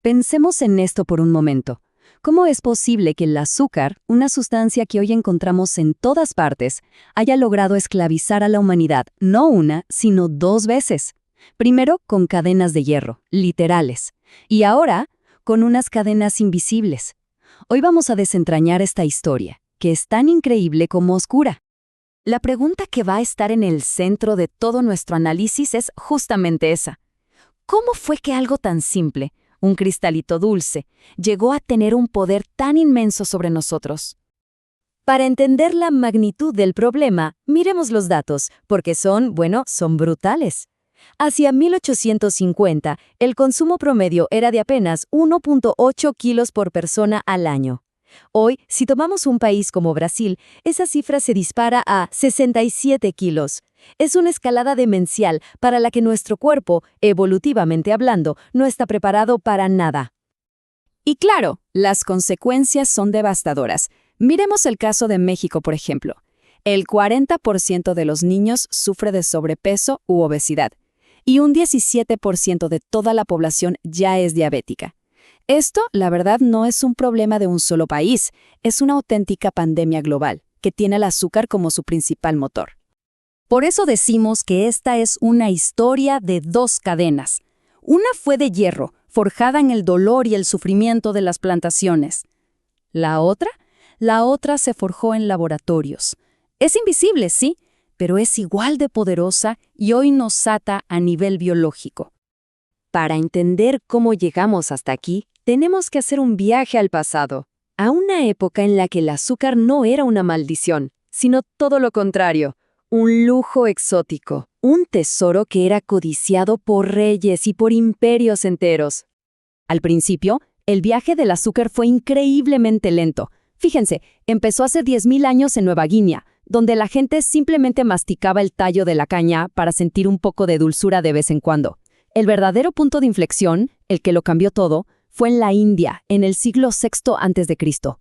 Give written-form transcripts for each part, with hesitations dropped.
Pensemos en esto por un momento. ¿Cómo es posible que el azúcar, una sustancia que hoy encontramos en todas partes, haya logrado esclavizar a la humanidad no una, sino dos veces? Primero con cadenas de hierro, literales, y ahora con unas cadenas invisibles. Hoy vamos a desentrañar esta historia, que es tan increíble como oscura. La pregunta que va a estar en el centro de todo nuestro análisis es justamente esa. ¿Cómo fue que algo tan simple, un cristalito dulce, llegó a tener un poder tan inmenso sobre nosotros? Para entender la magnitud del problema, miremos los datos, porque son brutales. Hacia 1850, el consumo promedio era de apenas 1.8 kilos por persona al año. Hoy, si tomamos un país como Brasil, esa cifra se dispara a 67 kilos. Es una escalada demencial para la que nuestro cuerpo, evolutivamente hablando, no está preparado para nada. Y claro, las consecuencias son devastadoras. Miremos el caso de México, por ejemplo. El 40% de los niños sufre de sobrepeso u obesidad, y un 17% de toda la población ya es diabética. Esto, la verdad, no es un problema de un solo país, es una auténtica pandemia global, que tiene el azúcar como su principal motor. Por eso decimos que esta es una historia de dos cadenas. Una fue de hierro, forjada en el dolor y el sufrimiento de las plantaciones. La otra se forjó en laboratorios. Es invisible, sí, pero es igual de poderosa y hoy nos ata a nivel biológico. Para entender cómo llegamos hasta aquí, tenemos que hacer un viaje al pasado, a una época en la que el azúcar no era una maldición, sino todo lo contrario, un lujo exótico, un tesoro que era codiciado por reyes y por imperios enteros. Al principio, el viaje del azúcar fue increíblemente lento. Fíjense, empezó hace 10.000 años en Nueva Guinea, donde la gente simplemente masticaba el tallo de la caña para sentir un poco de dulzura de vez en cuando. El verdadero punto de inflexión, el que lo cambió todo, fue en la India, en el siglo VI a.C.,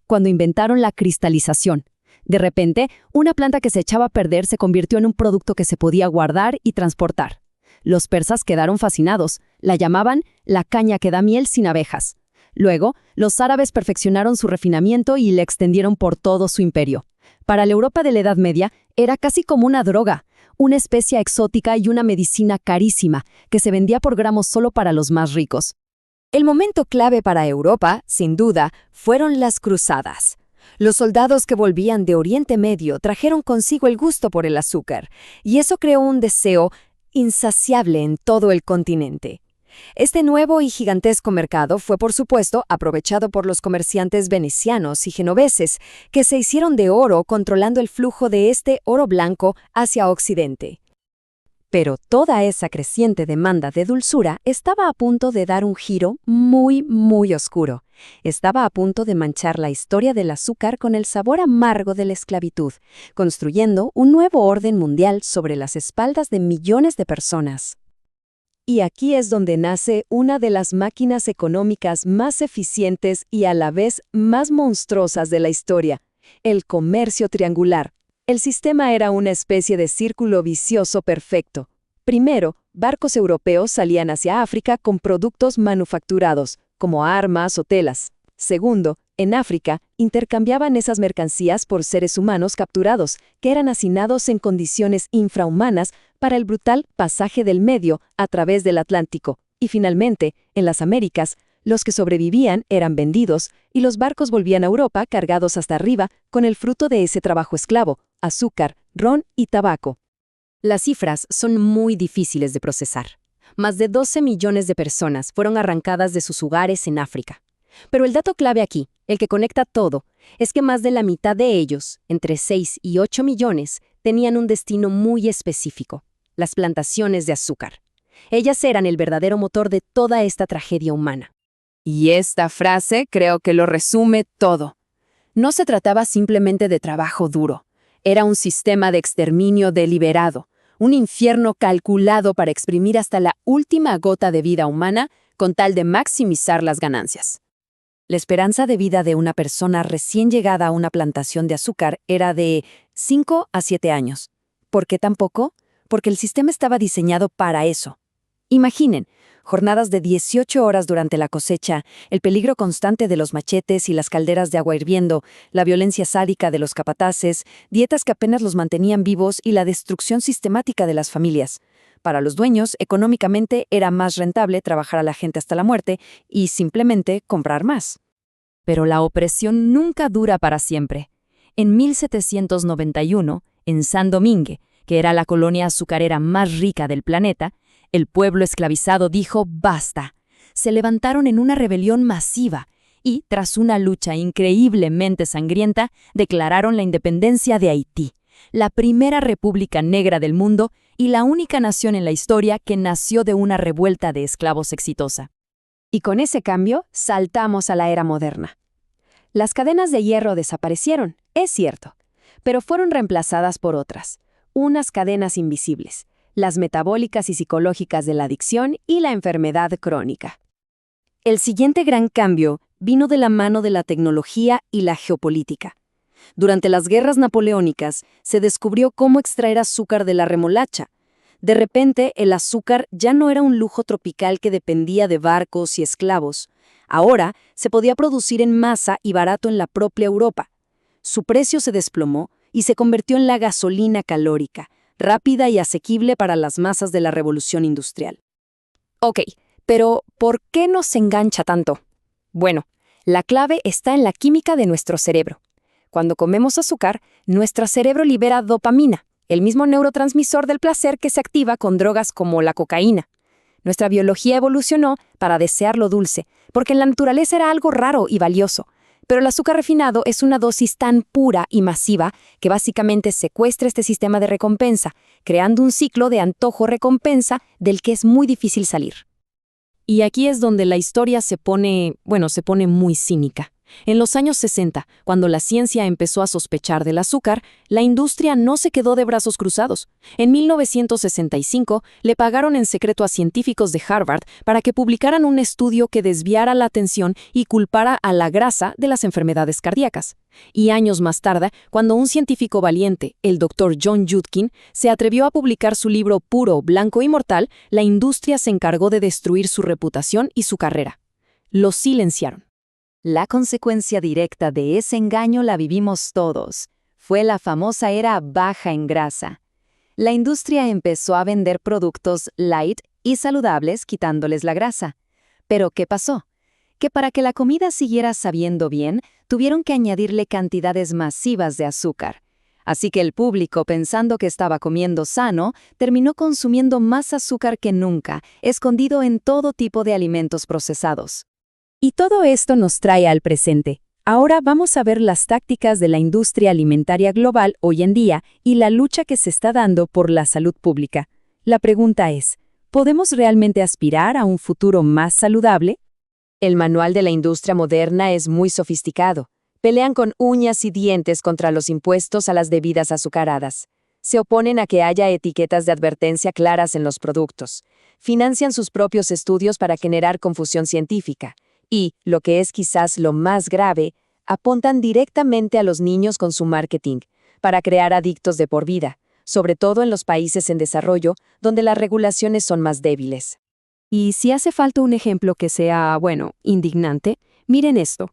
cuando inventaron la cristalización. De repente, una planta que se echaba a perder se convirtió en un producto que se podía guardar y transportar. Los persas quedaron fascinados, la llamaban la caña que da miel sin abejas. Luego, los árabes perfeccionaron su refinamiento y la extendieron por todo su imperio. Para la Europa de la Edad Media, era casi como una droga, una especia exótica y una medicina carísima, que se vendía por gramos solo para los más ricos. El momento clave para Europa, sin duda, fueron las cruzadas. Los soldados que volvían de Oriente Medio trajeron consigo el gusto por el azúcar, y eso creó un deseo insaciable en todo el continente. Este nuevo y gigantesco mercado fue, por supuesto, aprovechado por los comerciantes venecianos y genoveses, que se hicieron de oro controlando el flujo de este oro blanco hacia Occidente. Pero toda esa creciente demanda de dulzura estaba a punto de dar un giro muy oscuro. Estaba a punto de manchar la historia del azúcar con el sabor amargo de la esclavitud, construyendo un nuevo orden mundial sobre las espaldas de millones de personas. Y aquí es donde nace una de las máquinas económicas más eficientes y a la vez más monstruosas de la historia, el comercio triangular. El sistema era una especie de círculo vicioso perfecto. Primero, barcos europeos salían hacia África con productos manufacturados, como armas o telas. Segundo, en África, intercambiaban esas mercancías por seres humanos capturados, que eran hacinados en condiciones infrahumanas para el brutal pasaje del Medio a través del Atlántico. Y finalmente, en las Américas, los que sobrevivían eran vendidos y los barcos volvían a Europa cargados hasta arriba con el fruto de ese trabajo esclavo, azúcar, ron y tabaco. Las cifras son muy difíciles de procesar. Más de 12 millones de personas fueron arrancadas de sus hogares en África. Pero el dato clave aquí, el que conecta todo, es que más de la mitad de ellos, entre 6 y 8 millones, tenían un destino muy específico: las plantaciones de azúcar. Ellas eran el verdadero motor de toda esta tragedia humana. Y esta frase creo que lo resume todo. No se trataba simplemente de trabajo duro. Era un sistema de exterminio deliberado, un infierno calculado para exprimir hasta la última gota de vida humana con tal de maximizar las ganancias. La esperanza de vida de una persona recién llegada a una plantación de azúcar era de 5 a 7 años. ¿Por qué tan poco? Porque el sistema estaba diseñado para eso. Imaginen, jornadas de 18 horas durante la cosecha, el peligro constante de los machetes y las calderas de agua hirviendo, la violencia sádica de los capataces, dietas que apenas los mantenían vivos y la destrucción sistemática de las familias. Para los dueños, económicamente era más rentable trabajar a la gente hasta la muerte y simplemente comprar más. Pero la opresión nunca dura para siempre. En 1791, en San Domingue, que era la colonia azucarera más rica del planeta, el pueblo esclavizado dijo ¡basta! Se levantaron en una rebelión masiva y, tras una lucha increíblemente sangrienta, declararon la independencia de Haití, la primera república negra del mundo y la única nación en la historia que nació de una revuelta de esclavos exitosa. Y con ese cambio, saltamos a la era moderna. Las cadenas de hierro desaparecieron, es cierto, pero fueron reemplazadas por otras, unas cadenas invisibles, las metabólicas y psicológicas de la adicción y la enfermedad crónica. El siguiente gran cambio vino de la mano de la tecnología y la geopolítica. Durante las guerras napoleónicas se descubrió cómo extraer azúcar de la remolacha. De repente, el azúcar ya no era un lujo tropical que dependía de barcos y esclavos. Ahora se podía producir en masa y barato en la propia Europa. Su precio se desplomó y se convirtió en la gasolina calórica, rápida y asequible para las masas de la revolución industrial. Ok, pero ¿por qué nos engancha tanto? Bueno, la clave está en la química de nuestro cerebro. Cuando comemos azúcar, nuestro cerebro libera dopamina, el mismo neurotransmisor del placer que se activa con drogas como la cocaína. Nuestra biología evolucionó para desear lo dulce, porque en la naturaleza era algo raro y valioso. Pero el azúcar refinado es una dosis tan pura y masiva que básicamente secuestra este sistema de recompensa, creando un ciclo de antojo-recompensa del que es muy difícil salir. Y aquí es donde la historia se pone muy cínica. En los años 60, cuando la ciencia empezó a sospechar del azúcar, la industria no se quedó de brazos cruzados. En 1965, le pagaron en secreto a científicos de Harvard para que publicaran un estudio que desviara la atención y culpara a la grasa de las enfermedades cardíacas. Y años más tarde, cuando un científico valiente, el Dr. John Yudkin, se atrevió a publicar su libro Puro, Blanco y Mortal, la industria se encargó de destruir su reputación y su carrera. Lo silenciaron. La consecuencia directa de ese engaño la vivimos todos. Fue la famosa era baja en grasa. La industria empezó a vender productos light y saludables quitándoles la grasa. Pero ¿qué pasó? Que para que la comida siguiera sabiendo bien, tuvieron que añadirle cantidades masivas de azúcar. Así que el público, pensando que estaba comiendo sano, terminó consumiendo más azúcar que nunca, escondido en todo tipo de alimentos procesados. Y todo esto nos trae al presente. Ahora vamos a ver las tácticas de la industria alimentaria global hoy en día y la lucha que se está dando por la salud pública. La pregunta es, ¿podemos realmente aspirar a un futuro más saludable? El manual de la industria moderna es muy sofisticado. Pelean con uñas y dientes contra los impuestos a las bebidas azucaradas. Se oponen a que haya etiquetas de advertencia claras en los productos. Financian sus propios estudios para generar confusión científica. Y, lo que es quizás lo más grave, apuntan directamente a los niños con su marketing, para crear adictos de por vida, sobre todo en los países en desarrollo, donde las regulaciones son más débiles. Y si hace falta un ejemplo que sea, indignante, miren esto.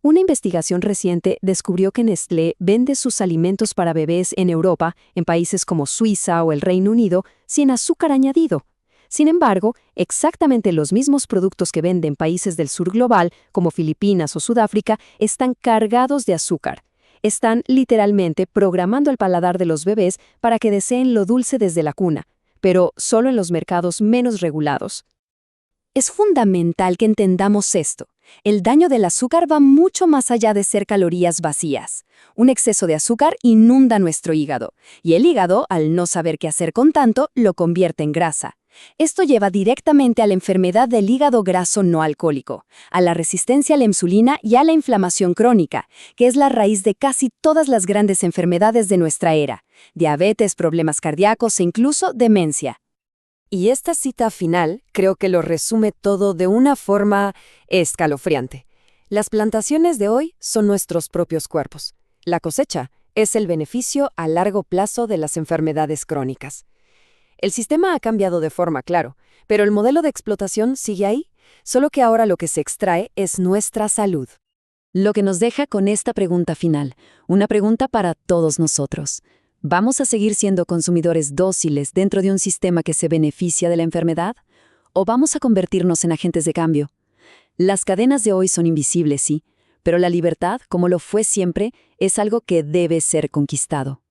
Una investigación reciente descubrió que Nestlé vende sus alimentos para bebés en Europa, en países como Suiza o el Reino Unido, sin azúcar añadido. Sin embargo, exactamente los mismos productos que venden países del sur global, como Filipinas o Sudáfrica, están cargados de azúcar. Están literalmente programando el paladar de los bebés para que deseen lo dulce desde la cuna, pero solo en los mercados menos regulados. Es fundamental que entendamos esto. El daño del azúcar va mucho más allá de ser calorías vacías. Un exceso de azúcar inunda nuestro hígado, y el hígado, al no saber qué hacer con tanto, lo convierte en grasa. Esto lleva directamente a la enfermedad del hígado graso no alcohólico, a la resistencia a la insulina y a la inflamación crónica, que es la raíz de casi todas las grandes enfermedades de nuestra era: diabetes, problemas cardíacos e incluso demencia. Y esta cita final creo que lo resume todo de una forma escalofriante. Las plantaciones de hoy son nuestros propios cuerpos. La cosecha es el beneficio a largo plazo de las enfermedades crónicas. El sistema ha cambiado de forma, claro, pero el modelo de explotación sigue ahí, solo que ahora lo que se extrae es nuestra salud. Lo que nos deja con esta pregunta final, una pregunta para todos nosotros. ¿Vamos a seguir siendo consumidores dóciles dentro de un sistema que se beneficia de la enfermedad? ¿O vamos a convertirnos en agentes de cambio? Las cadenas de hoy son invisibles, sí, pero la libertad, como lo fue siempre, es algo que debe ser conquistado.